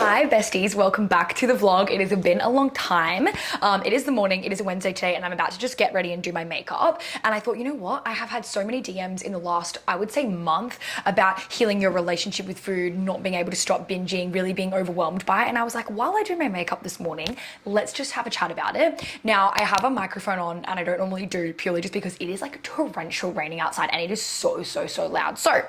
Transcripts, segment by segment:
Hi besties, welcome back to the vlog. It has been a long time. It is the morning, it is a Wednesday today, and I'm about to just get ready and do my makeup. And I thought, you know what? I have had so many DMs in the last, I would say, month about healing your relationship with food, not being able to stop binging, really being overwhelmed by it. And I was like, while I do my makeup this morning, let's just have a chat about it. Now, I have a microphone on and I don't normally do purely just because it is like torrential raining outside and it is so loud. So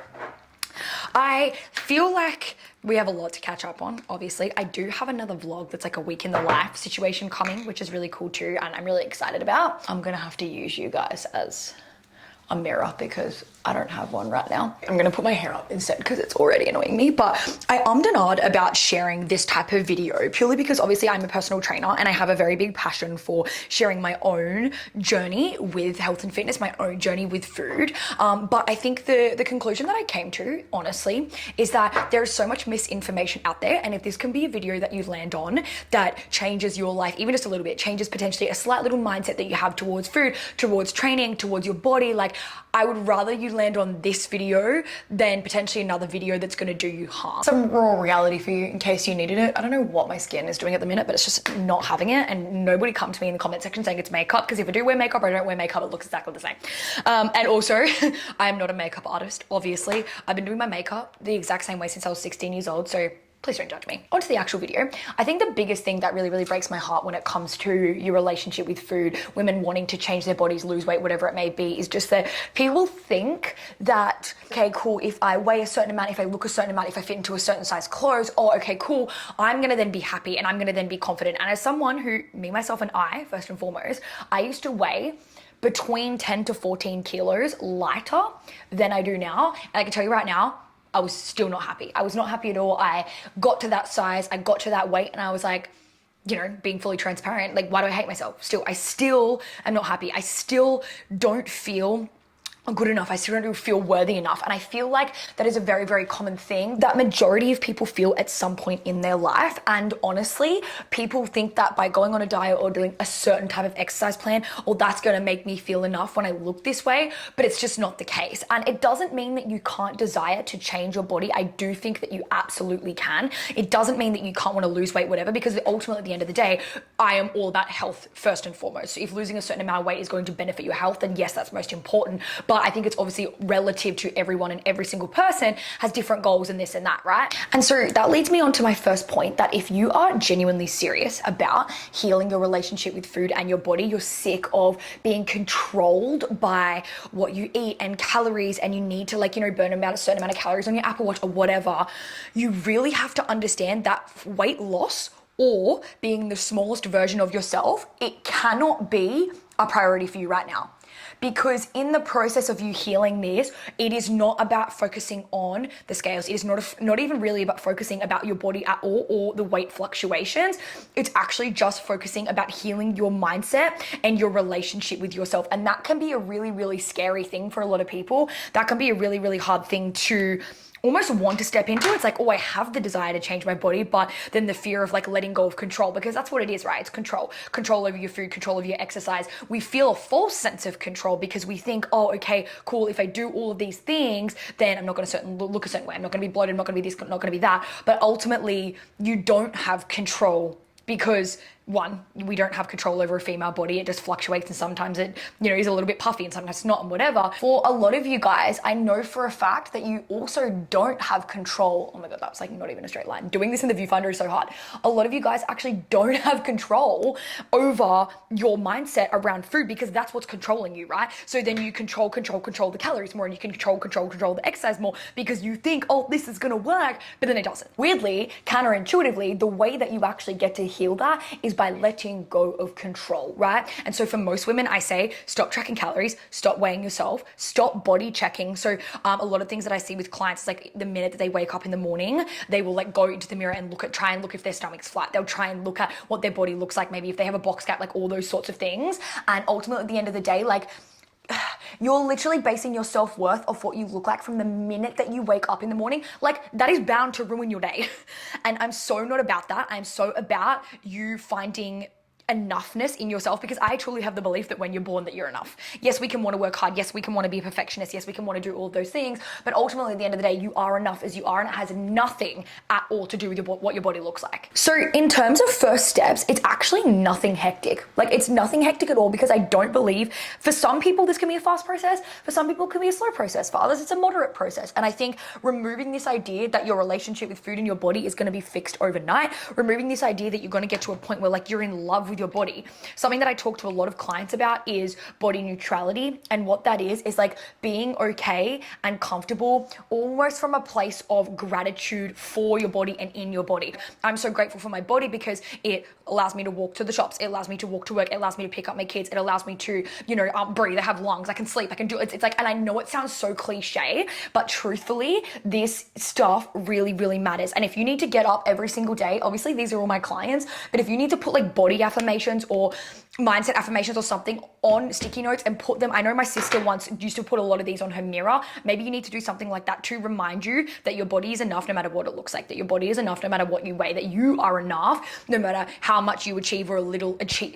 I feel like we have a lot to catch up on, obviously. I do have another vlog that's like a week in the life situation coming, which is really cool too, and I'm really excited about. I'm gonna have to use you guys as a mirror because I don't have one right now. I'm gonna put my hair up instead because it's already annoying me, but I ummed and ahed about sharing this type of video purely because obviously I'm a personal trainer and I have a very big passion for sharing my own journey with health and fitness, my own journey with food. But I think the conclusion that I came to, honestly, is that there is so much misinformation out there, and if this can be a video that you land on that changes your life, even just a little bit, changes potentially a slight little mindset that you have towards food, towards training, towards your body, like I would rather you land on this video than potentially another video that's going to do you harm. Some raw reality for you in case you needed it. I don't know what my skin is doing at the minute, but it's just not having it, and nobody come to me in the comment section saying it's makeup, because if I do wear makeup or I don't wear makeup, it looks exactly the same. And also, I am not a makeup artist, obviously. I've been doing my makeup the exact same way since I was 16 years old, so please don't judge me. On to the actual video. I think the biggest thing that really breaks my heart when it comes to your relationship with food, women wanting to change their bodies, lose weight, whatever it may be, is just that people think that, okay, cool, if I weigh a certain amount, if I look a certain amount, if I fit into a certain size clothes, oh, okay, cool, I'm gonna then be happy and I'm gonna then be confident. And as someone who, me, myself, and I, first and foremost, I used to weigh between 10 to 14 kilos lighter than I do now. And I can tell you right now, I was still not happy. I was not happy at all. I got to that size, I got to that weight, and I was like, you know, being fully transparent, like, why do I hate myself? I still am not happy. I still don't feel good enough. I still don't feel worthy enough. And I feel like that is a very common thing that majority of people feel at some point in their life. And honestly, people think that by going on a diet or doing a certain type of exercise plan, or that's going to make me feel enough when I look this way, but it's just not the case. And it doesn't mean that you can't desire to change your body. I do think that you absolutely can. It doesn't mean that you can't want to lose weight, whatever, because ultimately at the end of the day, I am all about health first and foremost. So if losing a certain amount of weight is going to benefit your health, then yes, that's most important. But I think it's obviously relative to everyone, and every single person has different goals and this and that, right? And so that leads me on to my first point, that if you are genuinely serious about healing your relationship with food and your body, you're sick of being controlled by what you eat and calories, and you need to, like, you know, burn about a certain amount of calories on your Apple Watch or whatever, you really have to understand that weight loss or being the smallest version of yourself, it cannot be a priority for you right now. Because in the process of you healing this, it is not about focusing on the scales. It is not even really about focusing about your body at all or the weight fluctuations. It's actually just focusing about healing your mindset and your relationship with yourself. And that can be a really scary thing for a lot of people. That can be a really hard thing to almost want to step into. It's like, oh, I have the desire to change my body, but then the fear of like letting go of control, because that's what it is, right? It's control over your food, control over your exercise. We feel a false sense of control because we think, oh, okay, cool, if I do all of these things, then I'm not going to look a certain way. I'm not going to be bloated, I'm not going to be this, not going to be that. But ultimately, you don't have control because, one, we don't have control over a female body. It just fluctuates, and sometimes it, you know, is a little bit puffy and sometimes not, and whatever. For a lot of you guys, I know for a fact that you also don't have control. Oh my God, that was like not even a straight line. Doing this in the viewfinder is so hard. A lot of you guys actually don't have control over your mindset around food, because that's what's controlling you, right? So then you control the calories more, and you can control the exercise more because you think, oh, this is gonna work, but then it doesn't. Weirdly, counterintuitively, the way that you actually get to heal that is by letting go of control, right? And so for most women, I say, stop tracking calories, stop weighing yourself, stop body checking. So a lot of things that I see with clients is like the minute that they wake up in the morning, they will like go into the mirror and try and look if their stomach's flat. They'll try and look at what their body looks like, maybe if they have a box gap, like all those sorts of things. And ultimately at the end of the day, like, you're literally basing your self-worth off what you look like from the minute that you wake up in the morning. Like, that is bound to ruin your day. And I'm so not about that. I'm so about you finding enoughness in yourself, because I truly have the belief that when you're born that you're enough. Yes, we can want to work hard. Yes, we can want to be a perfectionist. Yes, we can want to do all those things. But ultimately, at the end of the day, you are enough as you are, and it has nothing at all to do with what your body looks like. So in terms of first steps, it's actually nothing hectic. Like, it's nothing hectic at all, because I don't believe, for some people this can be a fast process, for some people it can be a slow process, for others it's a moderate process. And I think removing this idea that your relationship with food and your body is going to be fixed overnight, removing this idea that you're going to get to a point where like you're in love with your body. Something that I talk to a lot of clients about is body neutrality. And what that is like being okay and comfortable almost from a place of gratitude for your body and in your body. I'm so grateful for my body because it allows me to walk to the shops. It allows me to walk to work. It allows me to pick up my kids. It allows me to, breathe. I have lungs. I can sleep. I can do it. It's like, and I know it sounds so cliche, but truthfully, this stuff really, really matters. And if you need to get up every single day, obviously these are all my clients, but if you need to put like body affirmations or mindset affirmations or something on sticky notes and put them, I know my sister once used to put a lot of these on her mirror. Maybe you need to do something like that to remind you that your body is enough no matter what it looks like, that your body is enough no matter what you weigh, that you are enough no matter how much you achieve or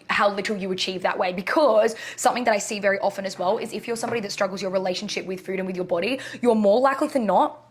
how little you achieve that way. Because something that I see very often as well is if you're somebody that struggles your relationship with food and with your body, you're more likely than not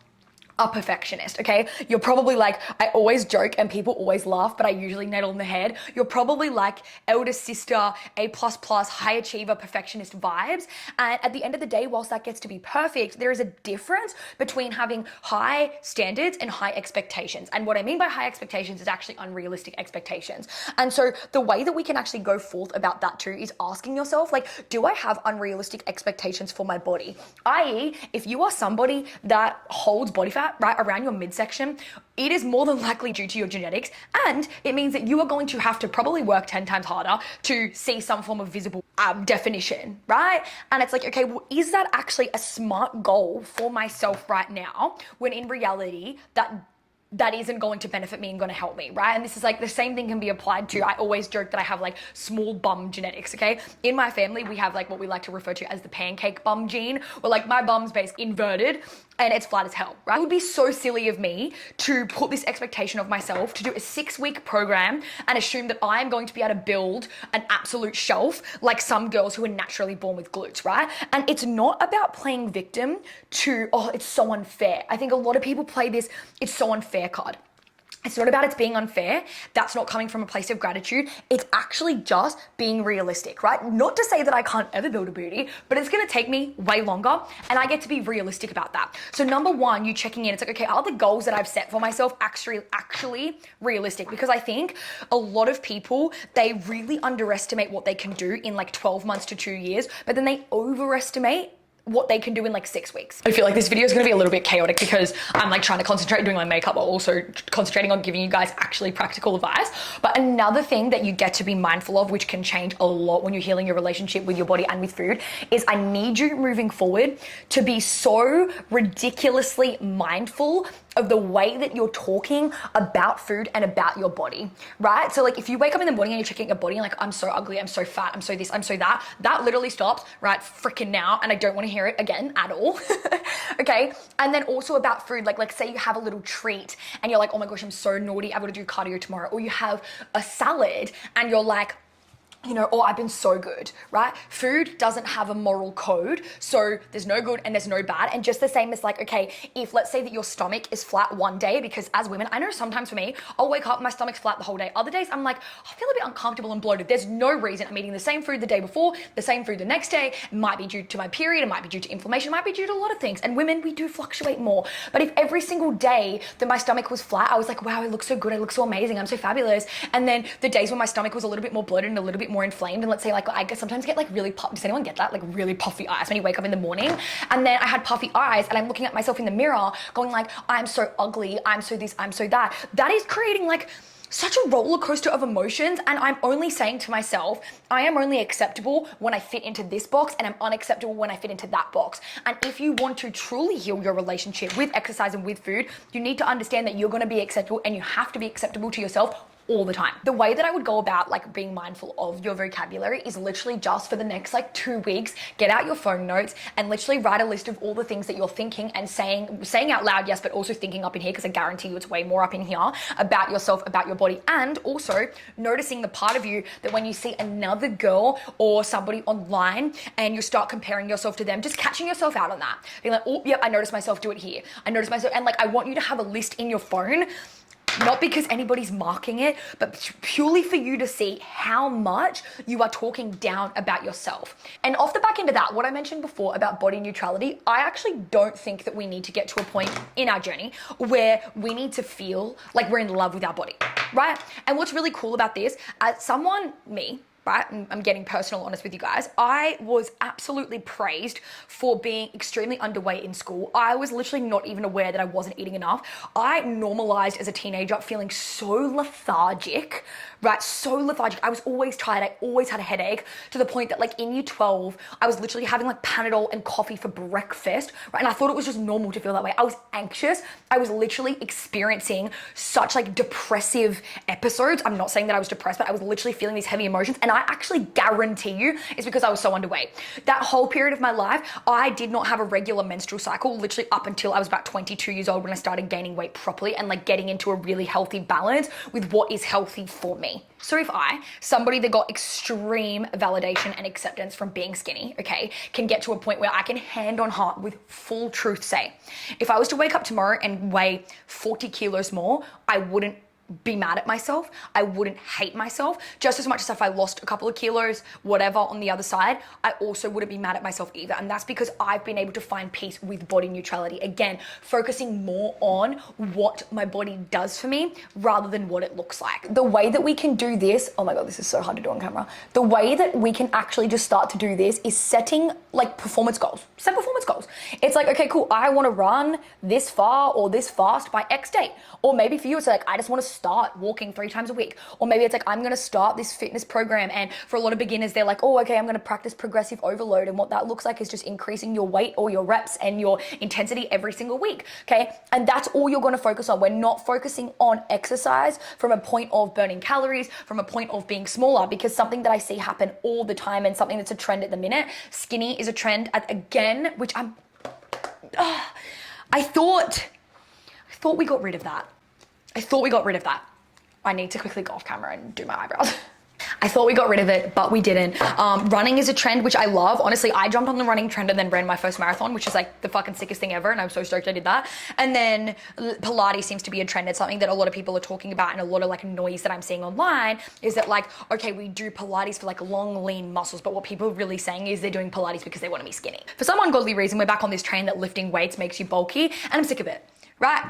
a perfectionist, okay? You're probably like, I always joke and people always laugh, but I usually nail on the head. You're probably like elder sister, A++, high achiever, perfectionist vibes. And at the end of the day, whilst that gets to be perfect, there is a difference between having high standards and high expectations. And what I mean by high expectations is actually unrealistic expectations. And so the way that we can actually go forth about that too is asking yourself, like, do I have unrealistic expectations for my body? I.e., if you are somebody that holds body fat right around your midsection, it is more than likely due to your genetics, and it means that you are going to have to probably work 10 times harder to see some form of visible definition, right? And it's like, okay, well, is that actually a smart goal for myself right now, when in reality that isn't going to benefit me and going to help me, right? And this is like the same thing can be applied to, I always joke that I have like small bum genetics, okay? In my family, we have like what we like to refer to as the pancake bum gene, where like my bum's basically inverted and it's flat as hell, right? It would be so silly of me to put this expectation of myself to do a 6-week program and assume that I am going to be able to build an absolute shelf like some girls who are naturally born with glutes, right? And it's not about playing victim to, oh, it's so unfair. I think a lot of people play this, it's so unfair card. It's not about it's being unfair. That's not coming from a place of gratitude. It's actually just being realistic, right? Not to say that I can't ever build a booty, but it's going to take me way longer, and I get to be realistic about that. So number one, you checking in. It's like, okay, are the goals that I've set for myself actually realistic? Because I think a lot of people, they really underestimate what they can do in like 12 months to 2 years, but then they overestimate what they can do in like 6 weeks. I feel like this video is going to be a little bit chaotic because I'm like trying to concentrate doing my makeup while also concentrating on giving you guys actually practical advice. But another thing that you get to be mindful of, which can change a lot when you're healing your relationship with your body and with food, is I need you moving forward to be so ridiculously mindful of the way that you're talking about food and about your body, right? So like if you wake up in the morning and you're checking your body and like, I'm so ugly, I'm so fat, I'm so this, I'm so that, that literally stops right freaking now, and I don't want to hear it again at all. Okay. And then also about food, like say you have a little treat and you're like, oh my gosh, I'm so naughty, I've got to do cardio tomorrow. Or you have a salad and you're like, oh, I've been so good, right? Food doesn't have a moral code. So there's no good and there's no bad. And just the same as like, okay, if let's say that your stomach is flat one day, because as women, I know sometimes for me, I'll wake up, my stomach's flat the whole day. Other days I'm like, I feel a bit uncomfortable and bloated. There's no reason. I'm eating the same food the day before, the same food the next day. It might be due to my period. It might be due to inflammation. It might be due to a lot of things. And women, we do fluctuate more. But if every single day that my stomach was flat, I was like, wow, I look so good. I look so amazing. I'm so fabulous. And then the days when my stomach was a little bit more bloated and a little bit more inflamed, and let's say like I sometimes get like really does anyone get that? Like really puffy eyes when you wake up in the morning? And then I had puffy eyes and I'm looking at myself in the mirror going like, I'm so ugly, I'm so this, I'm so that. That is creating like such a roller coaster of emotions. And I'm only saying to myself, I am only acceptable when I fit into this box, and I'm unacceptable when I fit into that box. And if you want to truly heal your relationship with exercise and with food, you need to understand that you're going to be acceptable, and you have to be acceptable to yourself all the time. The way that I would go about like being mindful of your vocabulary is literally just for the next like 2 weeks, get out your phone notes and literally write a list of all the things that you're thinking and saying out loud, yes, but also thinking up in here, because I guarantee you it's way more up in here, about yourself, about your body, and also noticing the part of you that when you see another girl or somebody online and you start comparing yourself to them, just catching yourself out on that. Being like, oh, yep, I noticed myself do it here. I noticed myself, and like I want you to have a list in your phone, not because anybody's marking it, but purely for you to see how much you are talking down about yourself. And off the back end of that, what I mentioned before about body neutrality, I actually don't think that we need to get to a point in our journey where we need to feel like we're in love with our body, right? And what's really cool about this, as someone, me, right? I'm getting personal honest with you guys. I was absolutely praised for being extremely underweight in school. I was literally not even aware that I wasn't eating enough. I normalized as a teenager feeling so lethargic, right? So lethargic. I was always tired. I always had a headache, to the point that like in year 12, I was literally having like Panadol and coffee for breakfast, right? And I thought it was just normal to feel that way. I was anxious. I was literally experiencing such like depressive episodes. I'm not saying that I was depressed, but I was literally feeling these heavy emotions. And I actually guarantee you it's because I was so underweight. That whole period of my life, I did not have a regular menstrual cycle, literally up until I was about 22 years old, when I started gaining weight properly and like getting into a really healthy balance with what is healthy for me. So if I, somebody that got extreme validation and acceptance from being skinny, okay, can get to a point where I can hand on heart with full truth say, if I was to wake up tomorrow and weigh 40 kilos more, I wouldn't be mad at myself. I wouldn't hate myself just as much as if I lost a couple of kilos, whatever, on the other side. I also wouldn't be mad at myself either. And that's because I've been able to find peace with body neutrality. Again, focusing more on what my body does for me rather than what it looks like. The way that we can do this, oh my God, this is so hard to do on camera. The way that we can actually just start to do this is setting like performance goals. Set performance goals. It's like, okay, cool. I want to run this far or this fast by X date. Or maybe for you, it's like, I just want to start walking 3 times a week. Or maybe it's like, I'm going to start this fitness program. And for a lot of beginners, they're like, oh, okay, I'm going to practice progressive overload. And what that looks like is just increasing your weight or your reps and your intensity every single week. Okay. And that's all you're going to focus on. We're not focusing on exercise from a point of burning calories, from a point of being smaller, because something that I see happen all the time and something that's a trend at the minute, skinny is a trend again, which I thought we got rid of that. I need to quickly go off camera and do my eyebrows. I thought we got rid of it, but we didn't. Running is a trend, which I love. Honestly, I jumped on the running trend and then ran my first marathon, which is like the fucking sickest thing ever. And I'm so stoked I did that. And then Pilates seems to be a trend. It's something that a lot of people are talking about, and a lot of like noise that I'm seeing online is that like, okay, we do Pilates for like long, lean muscles. But what people are really saying is they're doing Pilates because they want to be skinny. For some ungodly reason, we're back on this train that lifting weights makes you bulky, and I'm sick of it, right?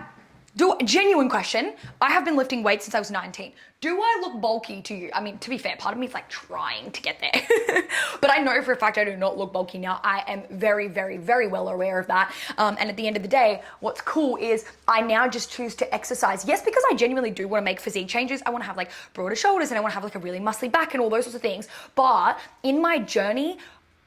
Genuine question. I have been lifting weights since I was 19. Do I look bulky to you? I mean, to be fair, part of me is like trying to get there. But I know for a fact I do not look bulky now. I am very, very, very well aware of that. And at the end of the day, what's cool is I now just choose to exercise. Yes, because I genuinely do want to make physique changes. I want to have like broader shoulders and I want to have like a really muscly back and all those sorts of things. But in my journey,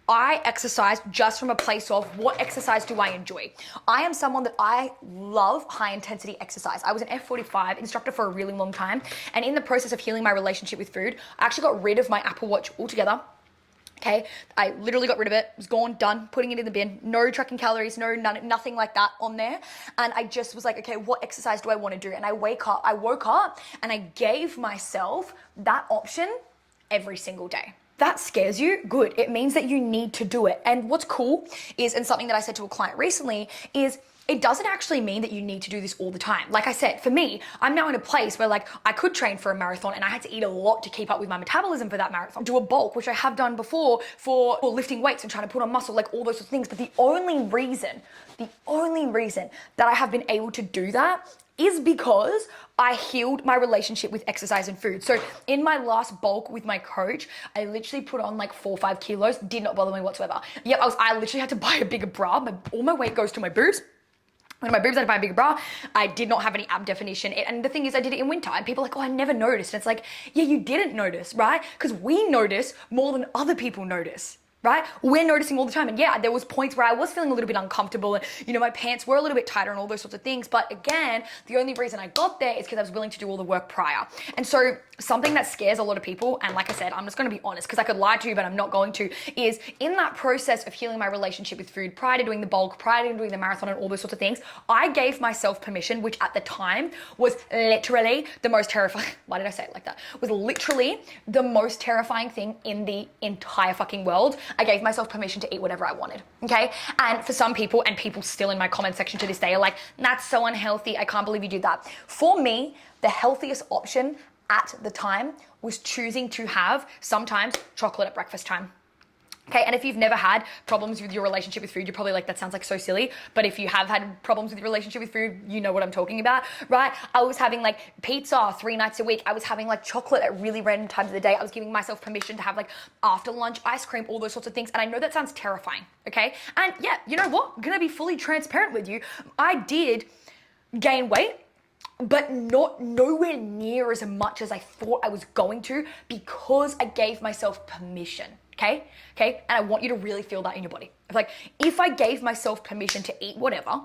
I exercise just from a place of what exercise do I enjoy. I am someone that I love high intensity exercise. I was an F45 instructor for a really long time. And in the process of healing my relationship with food, I actually got rid of my Apple Watch altogether. Okay, I literally got rid of it. It was gone, done, putting it in the bin. No tracking calories, nothing like that on there. And I just was like, okay, what exercise do I want to do? And I woke up and I gave myself that option every single day. That scares you? Good. It means that you need to do it. And what's cool is, and something that I said to a client recently is, it doesn't actually mean that you need to do this all the time. Like I said, for me, I'm now in a place where like I could train for a marathon and I had to eat a lot to keep up with my metabolism for that marathon. Do a bulk, which I have done before for lifting weights and trying to put on muscle, like all those sorts of things. But the only reason that I have been able to do that is because I healed my relationship with exercise and food. So in my last bulk with my coach, I literally put on like 4 or 5 kilos, did not bother me whatsoever. Yep, I literally had to buy a bigger bra. All my weight goes to my boobs. When my boobs, I had to buy a bigger bra. I did not have any ab definition. And the thing is, I did it in winter and people are like, oh, I never noticed. And it's like, yeah, you didn't notice, right? Because we notice more than other people notice. right? We're noticing all the time. And yeah, there was points where I was feeling a little bit uncomfortable and, you know, my pants were a little bit tighter and all those sorts of things. But again, the only reason I got there is because I was willing to do all the work prior. And so something that scares a lot of people, and like I said, I'm just going to be honest because I could lie to you, but I'm not going to, is in that process of healing my relationship with food, prior to doing the bulk, prior to doing the marathon and all those sorts of things, I gave myself permission, which at the time was literally the most terrifying, why did I say it like that? Was literally the most terrifying thing in the entire fucking world. I gave myself permission to eat whatever I wanted, okay? And for some people, and people still in my comment section to this day are like, that's so unhealthy, I can't believe you did that. For me, the healthiest option at the time was choosing to have sometimes chocolate at breakfast time. Okay, and if you've never had problems with your relationship with food, you're probably like, that sounds like so silly. But if you have had problems with your relationship with food, you know what I'm talking about, right? I was having like pizza 3 nights a week. I was having like chocolate at really random times of the day. I was giving myself permission to have like after lunch ice cream, all those sorts of things. And I know that sounds terrifying, okay? And yeah, you know what? I'm gonna be fully transparent with you. I did gain weight, but nowhere near as much as I thought I was going to, because I gave myself permission. Okay? And I want you to really feel that in your body. Like, if I gave myself permission to eat whatever,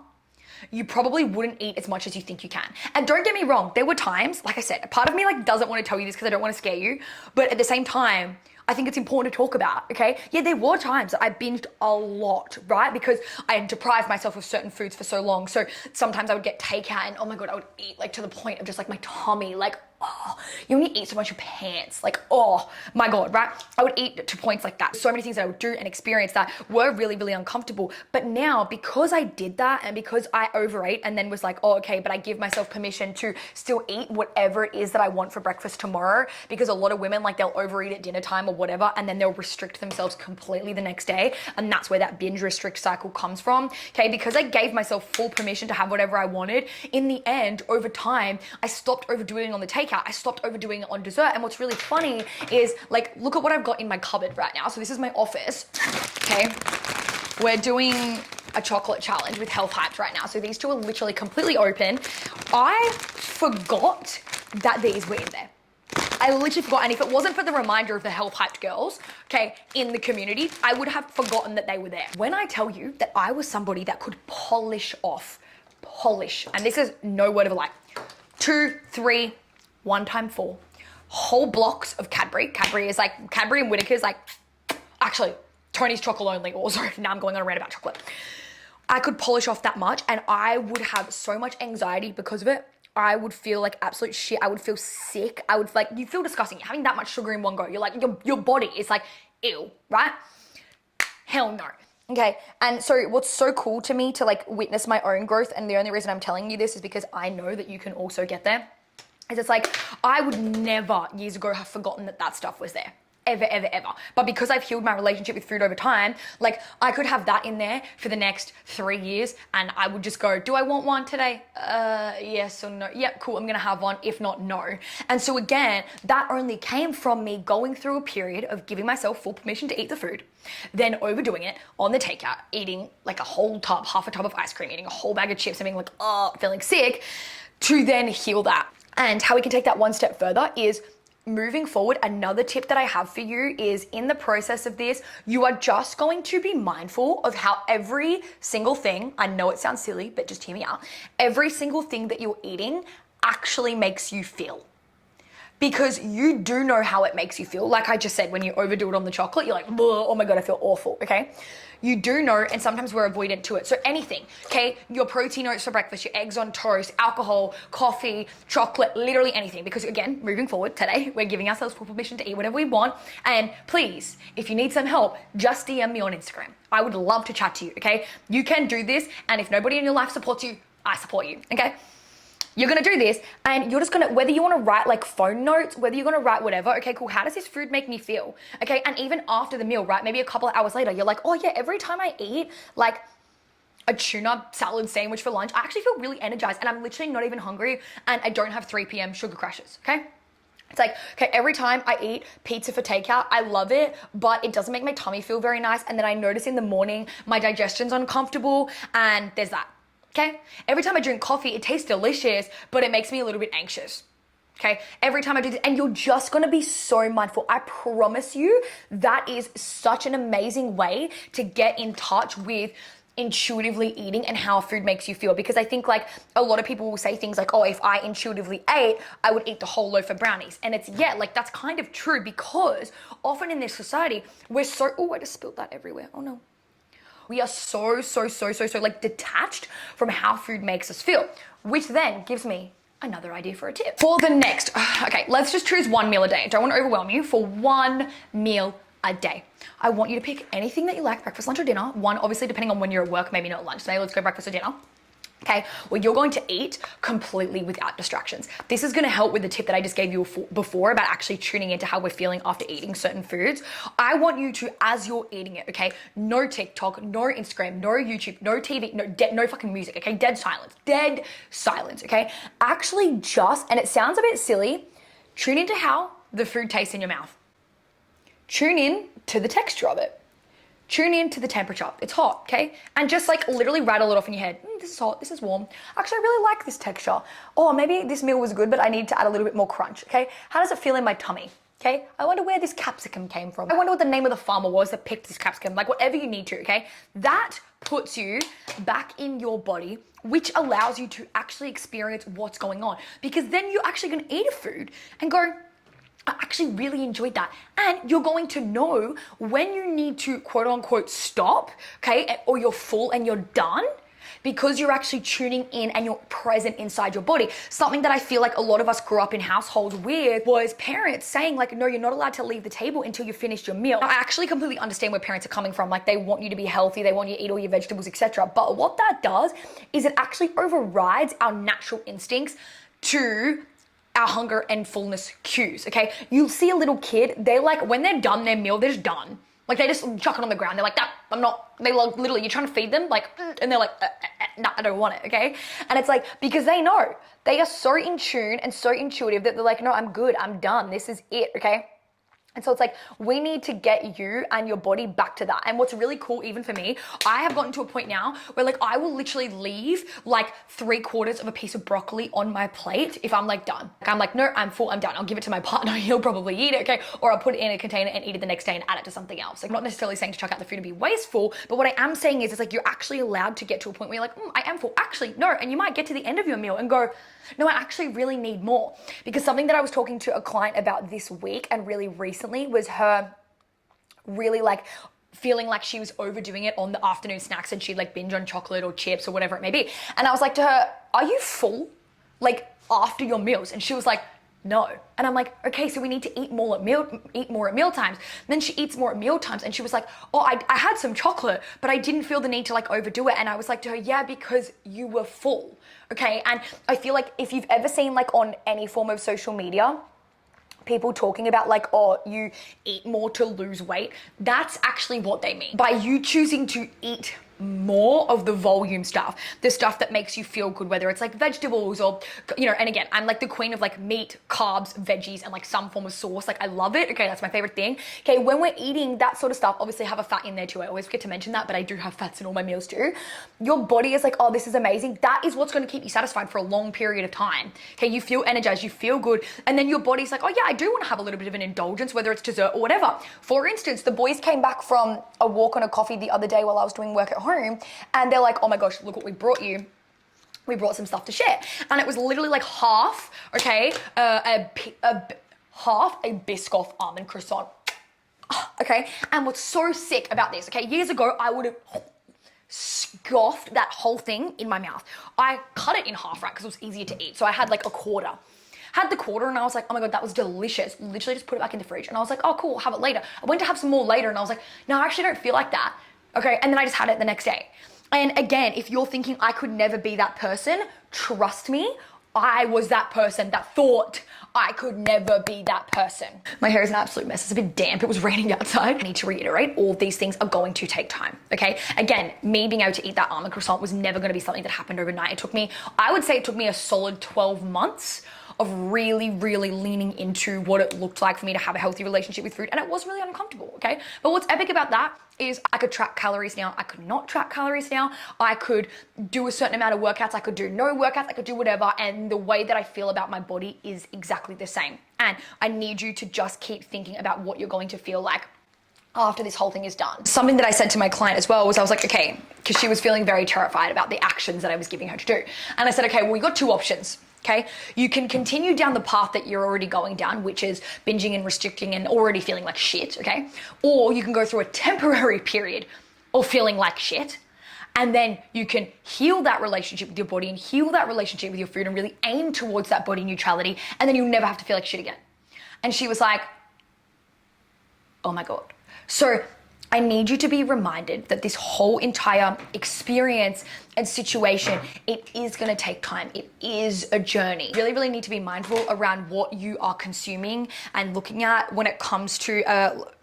you probably wouldn't eat as much as you think you can. And don't get me wrong, there were times, like I said, a part of me like doesn't want to tell you this because I don't want to scare you, but at the same time, I think it's important to talk about, okay? Yeah, there were times that I binged a lot, right? Because I had deprived myself of certain foods for so long. So sometimes I would get takeout and oh my God, I would eat like to the point of just like my tummy, like, oh, you only eat so much of pants, like, oh my God, right? I would eat to points like that. So many things that I would do and experience that were really, really uncomfortable. But now, because I did that and because I overate and then was like, oh, okay, but I give myself permission to still eat whatever it is that I want for breakfast tomorrow, because a lot of women, like they'll overeat at dinner time or whatever, and then they'll restrict themselves completely the next day. And that's where that binge restrict cycle comes from, okay? Because I gave myself full permission to have whatever I wanted. In the end, over time, I stopped overdoing it on the takeout. I stopped overdoing it on dessert. And what's really funny is like, look at what I've got in my cupboard right now. So this is my office, okay? We're doing a chocolate challenge with Health Hyped right now. So these two are literally completely open. I forgot that these were in there. I literally forgot, and if it wasn't for the reminder of the Health Hyped girls, okay, in the community, I would have forgotten that they were there. When I tell you that I was somebody that could polish, and this is no word of a lie, 2, 3, 1 time 4, whole blocks of Cadbury. Cadbury is like, Cadbury and Whittaker's like, actually, Tony's chocolate only. Also, now I'm going on a rant about chocolate. I could polish off that much, and I would have so much anxiety because of it. I would feel like absolute shit. I would feel sick. I would like, you feel disgusting. Having that much sugar in one go, you're like, your body is like, ew, right? Hell no. Okay, and so what's so cool to me to like witness my own growth, and the only reason I'm telling you this is because I know that you can also get there, is it's like, I would never years ago have forgotten that that stuff was there. Ever. But because I've healed my relationship with food over time, like I could have that in there for the next 3 years and I would just go, do I want one today? Yes or no? Yep, cool, I'm gonna have one. If not, no. And so again, that only came from me going through a period of giving myself full permission to eat the food, then overdoing it on the takeout, eating like a whole tub, half a tub of ice cream, eating a whole bag of chips and being like, oh, feeling sick, to then heal that. And how we can take that one step further is moving forward. Another tip that I have for you is, in the process of this, you are just going to be mindful of how every single thing, I know it sounds silly, but just hear me out, every single thing that you're eating actually makes you feel. Because you do know how it makes you feel. Like I just said, when you overdo it on the chocolate, you're like, oh my God, I feel awful, okay? You do know, and sometimes we're avoidant to it. So anything, okay? Your protein oats for breakfast, your eggs on toast, alcohol, coffee, chocolate, literally anything. Because again, moving forward today, we're giving ourselves full permission to eat whatever we want. And please, if you need some help, just DM me on Instagram. I would love to chat to you, okay? You can do this, and if nobody in your life supports you, I support you, okay? You're gonna do this, and you're just gonna, whether you wanna write like phone notes, whether you're gonna write whatever, okay, cool, how does this food make me feel? Okay, and even after the meal, right, maybe a couple of hours later, you're like, oh yeah, every time I eat like a tuna salad sandwich for lunch, I actually feel really energized, and I'm literally not even hungry, and I don't have 3 p.m. sugar crashes, okay? It's like, okay, every time I eat pizza for takeout, I love it, but it doesn't make my tummy feel very nice, and then I notice in the morning, my digestion's uncomfortable, and there's that. Okay? Every time I drink coffee, it tastes delicious, but it makes me a little bit anxious. Okay, every time I do this, and you're just gonna be so mindful. I promise you, that is such an amazing way to get in touch with intuitively eating and how food makes you feel. Because I think like a lot of people will say things like, oh, if I intuitively ate, I would eat the whole loaf of brownies. And it's, yeah, like that's kind of true, because often in this society, we're so, oh, I just spilled that everywhere. Oh no. We are so like detached from how food makes us feel, which then gives me another idea for a tip. For the next, okay, let's just choose one meal a day. I don't want to overwhelm you. For one meal a day, I want you to pick anything that you like, breakfast, lunch, or dinner. One, obviously, depending on when you're at work, maybe not lunch. So maybe let's go breakfast or dinner. Okay, well, you're going to eat completely without distractions. This is going to help with the tip that I just gave you before about actually tuning into how we're feeling after eating certain foods. I want you to, as you're eating it, okay, no TikTok, no Instagram, no YouTube, no TV, no fucking music, okay, dead silence, okay? Actually just, and it sounds a bit silly, tune into how the food tastes in your mouth. Tune in to the texture of it. Tune in to the temperature. It's hot, okay? And just like literally rattle it off in your head. This is hot, this is warm. Actually, I really like this texture. Oh, maybe this meal was good, but I need to add a little bit more crunch, okay? How does it feel in my tummy, okay? I wonder where this capsicum came from. I wonder what the name of the farmer was that picked this capsicum. Like whatever you need to, okay? That puts you back in your body, which allows you to actually experience what's going on. Because then you're actually gonna eat a food and go, I actually really enjoyed that. And you're going to know when you need to quote unquote stop, okay? Or you're full and you're done, because you're actually tuning in and you're present inside your body. Something that I feel like a lot of us grew up in households with was parents saying like, no, you're not allowed to leave the table until you've finished your meal. I actually completely understand where parents are coming from. Like they want you to be healthy, they want you to eat all your vegetables, etc. But what that does is it actually overrides our natural instincts to our hunger and fullness cues, okay? You'll see a little kid, they like, when they're done their meal, they're just done. Like they just chuck it on the ground. They're like, nah, I'm not, they like literally, you're trying to feed them, like, and they're like, nah, I don't want it, okay? And it's like, because they know, they are so in tune and so intuitive that they're like, no, I'm good, I'm done, this is it, okay? And so it's like, we need to get you and your body back to that. And what's really cool, even for me, I have gotten to a point now where like, I will literally leave like 3/4 of a piece of broccoli on my plate if I'm like done. Like, I'm like, no, I'm full, I'm done. I'll give it to my partner, he'll probably eat it, okay? Or I'll put it in a container and eat it the next day and add it to something else. Like, I'm not necessarily saying to chuck out the food and be wasteful, but what I am saying is, it's like, you're actually allowed to get to a point where you're like, I am full. Actually, no. And you might get to the end of your meal and go, no, I actually really need more. Because something that I was talking to a client about this week and really recently was her really like feeling like she was overdoing it on the afternoon snacks, and she'd like binge on chocolate or chips or whatever it may be. And I was like to her, are you full like after your meals? And she was like, no. And I'm like, okay, so we need to eat more at meal times. And then she eats more at meal times, and she was like, oh, I had some chocolate, but I didn't feel the need to like overdo it. And I was like to her, yeah, because you were full, okay? And I feel like if you've ever seen like on any form of social media, people talking about like, oh, you eat more to lose weight, that's actually what they mean. By you choosing to eat more of the volume stuff, the stuff that makes you feel good, whether it's like vegetables or, you know, and again, I'm like the queen of like meat, carbs, veggies, and like some form of sauce. Like I love it. Okay, that's my favorite thing. Okay, when we're eating that sort of stuff, obviously I have a fat in there too. I always forget to mention that, but I do have fats in all my meals too. Your body is like, oh, this is amazing. That is what's going to keep you satisfied for a long period of time. Okay, you feel energized, you feel good, and then your body's like, oh yeah, I do want to have a little bit of an indulgence, whether it's dessert or whatever. For instance, the boys came back from a walk on a coffee the other day while I was doing work at home, and they're like, oh my gosh, look what we brought you. We brought some stuff to share. And it was literally like half, okay, half a Biscoff almond croissant. Okay, and what's so sick about this, okay, years ago, I would have scoffed that whole thing in my mouth. I cut it in half, right, because it was easier to eat. So I had like a quarter. Had the quarter and I was like, oh my God, that was delicious. Literally just put it back in the fridge. And I was like, oh cool, I'll have it later. I went to have some more later and I was like, no, I actually don't feel like that. Okay, and then I just had it the next day. And again, if you're thinking I could never be that person, trust me, I was that person that thought I could never be that person. My hair is an absolute mess. It's a bit damp. It was raining outside. I need to reiterate, all of these things are going to take time, okay? Again, me being able to eat that almond croissant was never gonna be something that happened overnight. It took me, I would say it took me a solid 12 months of really, really leaning into what it looked like for me to have a healthy relationship with food. And it was really uncomfortable, okay? But what's epic about that is I could track calories now. I could not track calories now. I could do a certain amount of workouts. I could do no workouts. I could do whatever. And the way that I feel about my body is exactly the same. And I need you to just keep thinking about what you're going to feel like after this whole thing is done. Something that I said to my client as well was I was like, okay, because she was feeling very terrified about the actions that I was giving her to do. And I said, okay, well, you got two options. Okay, you can continue down the path that you're already going down, which is binging and restricting and already feeling like shit, okay? Or you can go through a temporary period of feeling like shit, and then you can heal that relationship with your body and heal that relationship with your food and really aim towards that body neutrality, and then you'll never have to feel like shit again. And she was like, oh my God. So I need you to be reminded that this whole entire experience and situation, it is going to take time. It is a journey. You really, really need to be mindful around what you are consuming and looking at when it comes to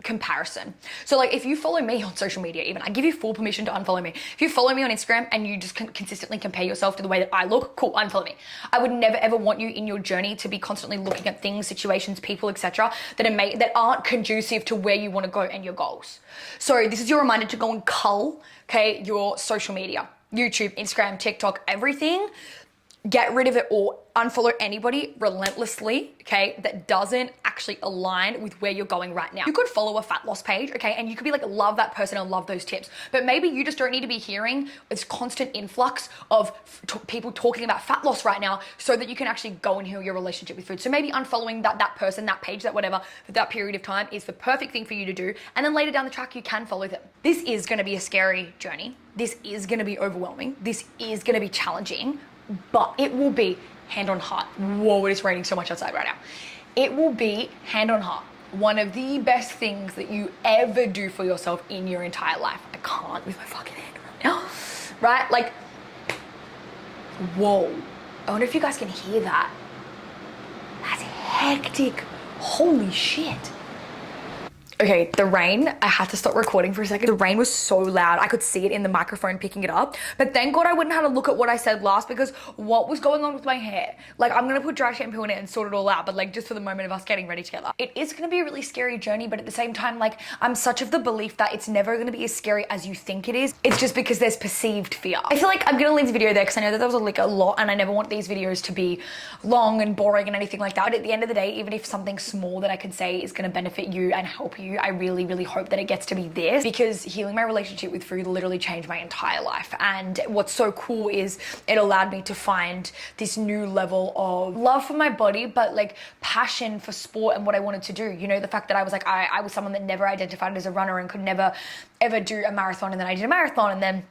comparison. So like if you follow me on social media, even I give you full permission to unfollow me. If you follow me on Instagram and you just consistently compare yourself to the way that I look, cool, unfollow me. I would never ever want you in your journey to be constantly looking at things, situations, people, etc. that aren't conducive to where you want to go and your goals. So this is your reminder to go and cull, okay, your social media. YouTube, Instagram, TikTok, everything. Get rid of it all. Unfollow anybody relentlessly, okay, that doesn't actually align with where you're going right now. You could follow a fat loss page, okay, and you could be like, love that person and love those tips, but maybe you just don't need to be hearing this constant influx of people talking about fat loss right now so that you can actually go and heal your relationship with food. So maybe unfollowing that person, that page, that whatever, for that period of time is the perfect thing for you to do, and then later down the track, you can follow them. This is gonna be a scary journey. This is gonna be overwhelming. This is gonna be challenging, but it will be hand on heart. Whoa, it is raining so much outside right now. It will be hand on heart one of the best things that you ever do for yourself in your entire life. I can't with my fucking hand right now, right? Like, whoa. I wonder if you guys can hear that. That's hectic. Holy shit. Okay, the rain, I had to stop recording for a second. The rain was so loud. I could see it in the microphone picking it up. But thank God I wouldn't have to look at what I said last, because what was going on with my hair? Like, I'm gonna put dry shampoo in it and sort it all out, but like just for the moment of us getting ready together. It is gonna be a really scary journey, but at the same time, like, I'm such of the belief that it's never gonna be as scary as you think it is. It's just because there's perceived fear. I feel like I'm gonna leave the video there because I know that there was like a lot, and I never want these videos to be long and boring and anything like that. But at the end of the day, even if something small that I can say is gonna benefit you and help you, I really, really hope that it gets to be this, because healing my relationship with food literally changed my entire life. And what's so cool is it allowed me to find this new level of love for my body, but like passion for sport and what I wanted to do. You know, the fact that I was like, I was someone that never identified as a runner and could never ever do a marathon, and then I did a marathon, and then,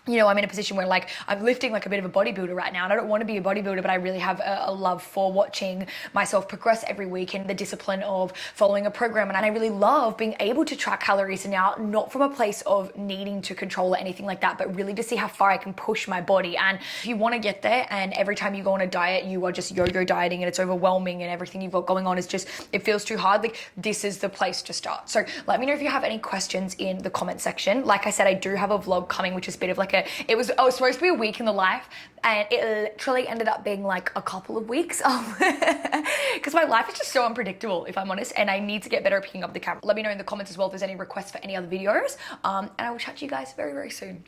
you know, I'm in a position where like I'm lifting like a bit of a bodybuilder right now, and I don't want to be a bodybuilder, but I really have a love for watching myself progress every week and the discipline of following a program. And I really love being able to track calories now, not from a place of needing to control or anything like that, but really to see how far I can push my body. And if you want to get there, and every time you go on a diet, you are just yo-yo dieting and it's overwhelming and everything you've got going on is just, it feels too hard, like this is the place to start. So let me know if you have any questions in the comment section. Like I said, I do have a vlog coming, which is a bit of like I was supposed to be a week in the life, and it literally ended up being like a couple of weeks because my life is just so unpredictable, if I'm honest, and I need to get better at picking up the camera. Let me know in the comments as well if there's any requests for any other videos, and I will chat to you guys very, very soon.